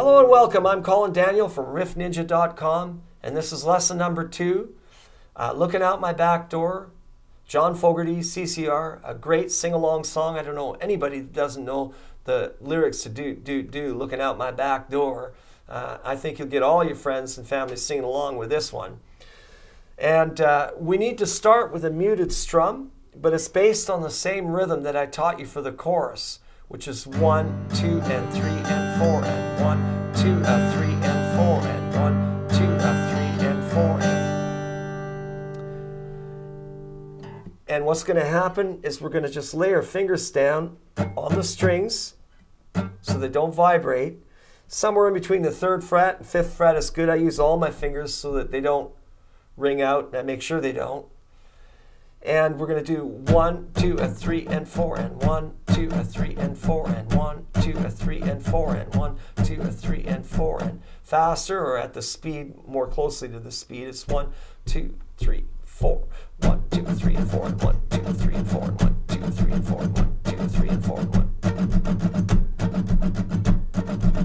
Hello and welcome. I'm Colin Daniel from riffninja.com, and this is lesson number 2, Looking Out My Backdoor, John Fogerty, CCR, a great sing-along song. I don't know anybody that doesn't know the lyrics to do, Looking Out My Backdoor. I think you'll get all your friends and family singing along with this one. And we need to start with a muted strum, but it's based on the same rhythm that I taught you for the chorus, which is 1, 2, and 3, and 4, and 1, 2, 3, and 4, and 1, 2, 3, and 4. And what's going to happen is we're going to just lay our fingers down on the strings so they don't vibrate. Somewhere in between the 3rd fret and 5th fret is good. I use all my fingers so that they don't ring out, and I make sure they don't. And we're going to do 1, 2, 3, and 4, and 1, 2, 3, and 4, and 1, 2, 3, and 4, and 1, 2, 3, and 4, and faster or at the speed, more closely to the speed, it's 1, 2, 3, 4, 1, 2, 3, and 4, and 1, 2, 3, and 4, and 1, 2, 3, and 4, and 1, 2, 3, and 4, and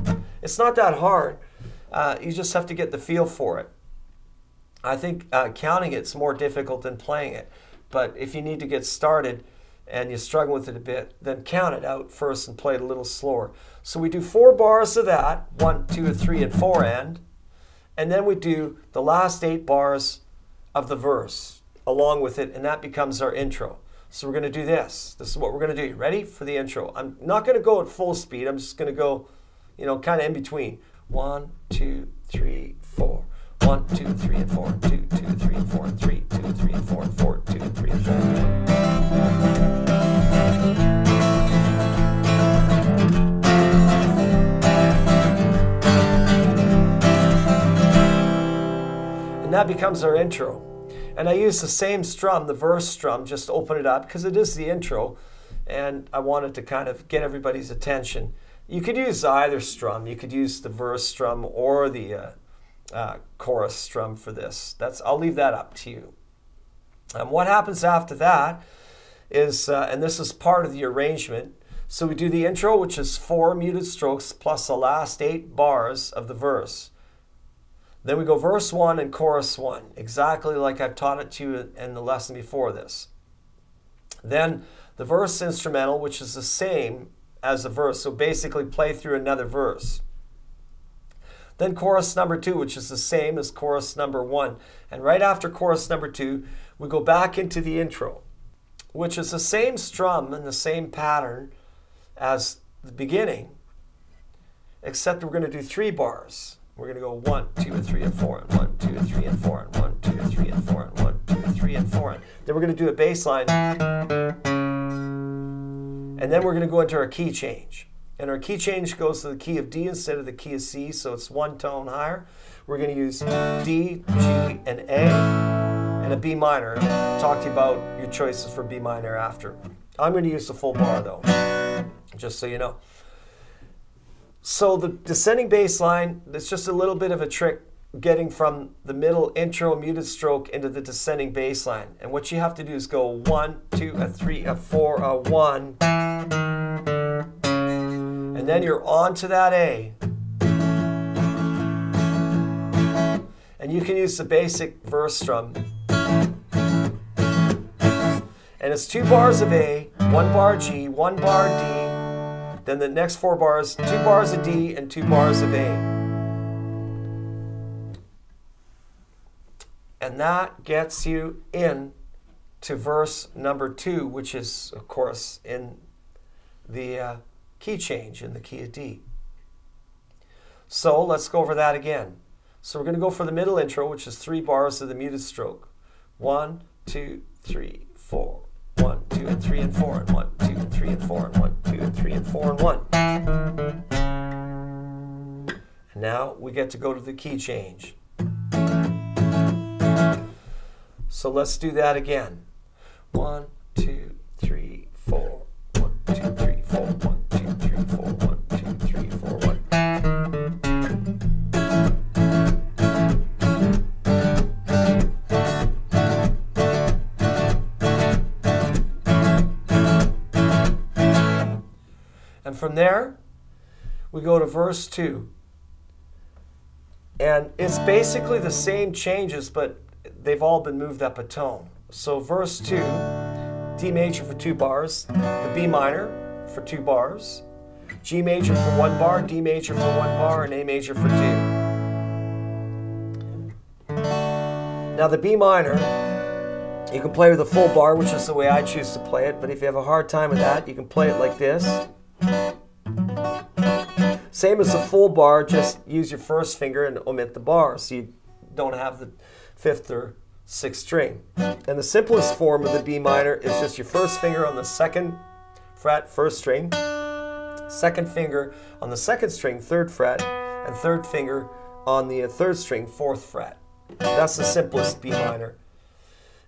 1. It's not that hard. You just have to get the feel for it. I think counting it's more difficult than playing it. But if you need to get started and you struggle with it a bit, then count it out first and play it a little slower. So we do 4 bars of that, 1, 2, 3, and 4 and then we do the last 8 bars of the verse along with it, and that becomes our intro. So we're going to do this. This is what we're going to do. Ready for the intro? I'm not going to go at full speed. I'm just going to go, kind of in between. 1, 2, 3, 4. 1, 2, 3, and 4, 2, 2, 3, and 4, and 3, 2, 3, and 4, and 4, 2, 3, and 4. And that becomes our intro. And I use the same strum, the verse strum, just to open it up because it is the intro, and I wanted to kind of get everybody's attention. You could use either strum. You could use the verse strum or the chorus strum for this. I'll leave that up to you. What happens after that is, and this is part of the arrangement, so we do the intro, which is 4 muted strokes plus the last 8 bars of the verse. Then we go verse 1 and chorus 1, exactly like I've taught it to you in the lesson before this. Then the verse instrumental, which is the same as the verse, so basically play through another verse. Then chorus number 2, which is the same as chorus number 1. And right after chorus number 2, we go back into the intro, which is the same strum and the same pattern as the beginning, except we're going to do 3 bars. We're going to go 1, 2, 3, and 4, and 1, 2, 3, and 4, and 1, 2, 3, and 4, and 1, 2, 3, and 4. And then we're going to do a bass line, and then we're going to go into our key change. And our key change goes to the key of D instead of the key of C, so it's 1 tone higher. We're going to use D, G, and A, and a B minor. I'll talk to you about your choices for B minor after. I'm going to use the full bar though, just so you know. So the descending bass line, it's just a little bit of a trick getting from the middle intro muted stroke into the descending bass line. And what you have to do is go 1, 2, 3, 4, 1. And then you're on to that A. And you can use the basic verse strum. And it's 2 bars of A, 1 bar G, 1 bar D. Then the next 4 bars, 2 bars of D and 2 bars of A. And that gets you in to verse number 2, which is, of course, in the key change in the key of D. So let's go over that again. So we're going to go for the middle intro, which is 3 bars of the muted stroke. 1, 2, 3, 4. 1, 2, and 3, and 4, and 1, 2, and 3, and 4, and 1, 2, and 3, and 4, and 1. And now we get to go to the key change. So let's do that again. 1, 2, 3, 4. 1, 2, 3, 4. 1, 2, 3, 4. 1, 2, 3, 4. 1. And from there, we go to verse 2. And it's basically the same changes, but they've all been moved up a tone. So verse 2, D major for 2 bars, the B minor for 2 bars, G major for 1 bar, D major for 1 bar, and A major for 2. Now the B minor, you can play with a full bar, which is the way I choose to play it, but if you have a hard time with that, you can play it like this. Same as the full bar, just use your first finger and omit the bar, so you don't have the 5th or 6th string. And the simplest form of the B minor is just your first finger on the 2nd fret, 1st string, 2nd finger on the 2nd string, 3rd fret, and 3rd finger on the 3rd string, 4th fret. That's the simplest B minor.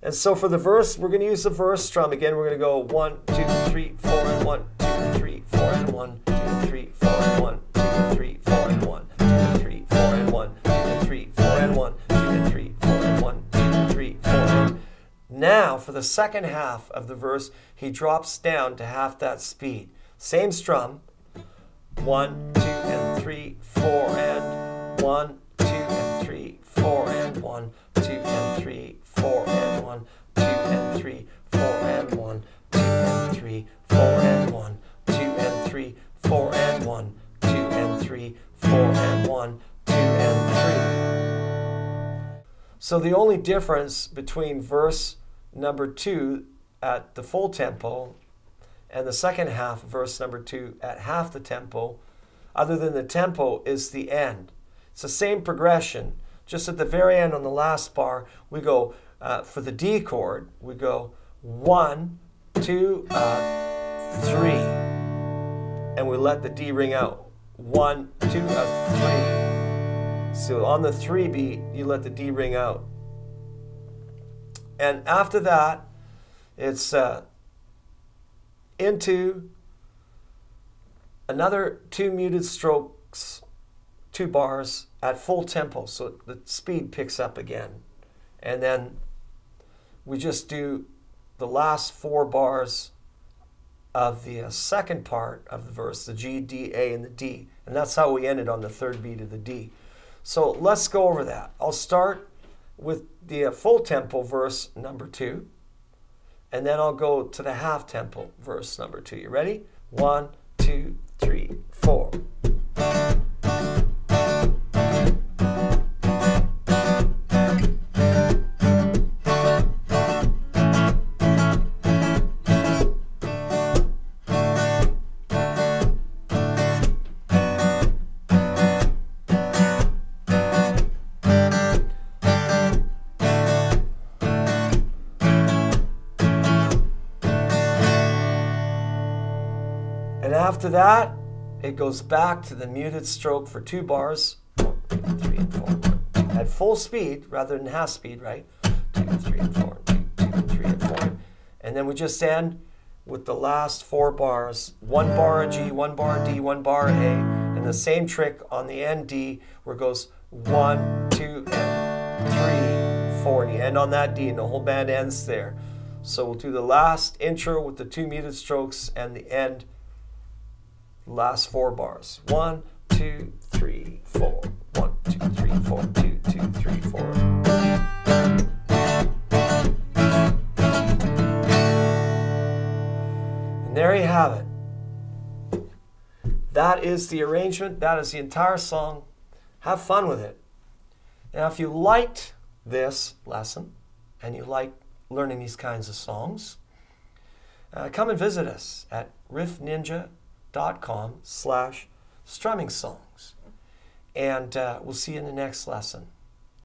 And so for the verse, we're going to use the verse strum. Again, we're going to go 1, 2, 3, 4, and 1, 2, 3, 4, and 1, 2, 3, 4, and 1, 2, 3, 4, and 1, 2, 3, 4, and 1, 2, 3, 4, and 1, 2, 3, 4, and 1, 2, 3, 4, and 1. Now, for the second half of the verse, he drops down to half that speed. Same strum. 1, 2, and 3, 4, and 1, 2, and 3, 4, and 1, 2, and 3, 4, and 1, 2, and 3, 4, and 1, 2, and 3, 4, and 1, 2, and 3, 4, and 1, 2, and 3, 4, and 1, 2, and 3. So the only difference between verse number 2 at the full tempo and the second half of verse number 2 at half the tempo, other than the tempo, is the end. It's the same progression. Just at the very end on the last bar, we go, for the D chord, we go 1, 2, 3. And we let the D ring out. 1, 2, 3. So on the 3 beat, you let the D ring out. And after that, it's into another 2 muted strokes, 2 bars at full tempo, so the speed picks up again. And then we just do the last 4 bars of the second part of the verse, the G, D, A, and the D. And that's how we ended on the 3rd beat of the D. So let's go over that. I'll start with the full tempo verse number 2, and then I'll go to the half tempo verse number 2. You ready? 1, 2, 3, 4. And after that, it goes back to the muted stroke for 2 bars. 1, 2, 3, and 4. 1, 2. At full speed rather than half speed, right? 2, 3, and 4. 2, 2, and 3, and 4. And then we just end with the last 4 bars. 1 bar a G, 1 bar D, 1 bar A. And the same trick on the end D, where it goes 1, 2, and 3, 4. And you end on that D, and the whole band ends there. So we'll do the last intro with the 2 muted strokes and the end. Last 4 bars. 1, 2, 3, 4. 1, 2, 3, 4. 2, 2, 3, 4. And there you have it. That is the arrangement. That is the entire song. Have fun with it. Now, if you liked this lesson and you like learning these kinds of songs, come and visit us at riffninja.com/strumming songs. And we'll see you in the next lesson.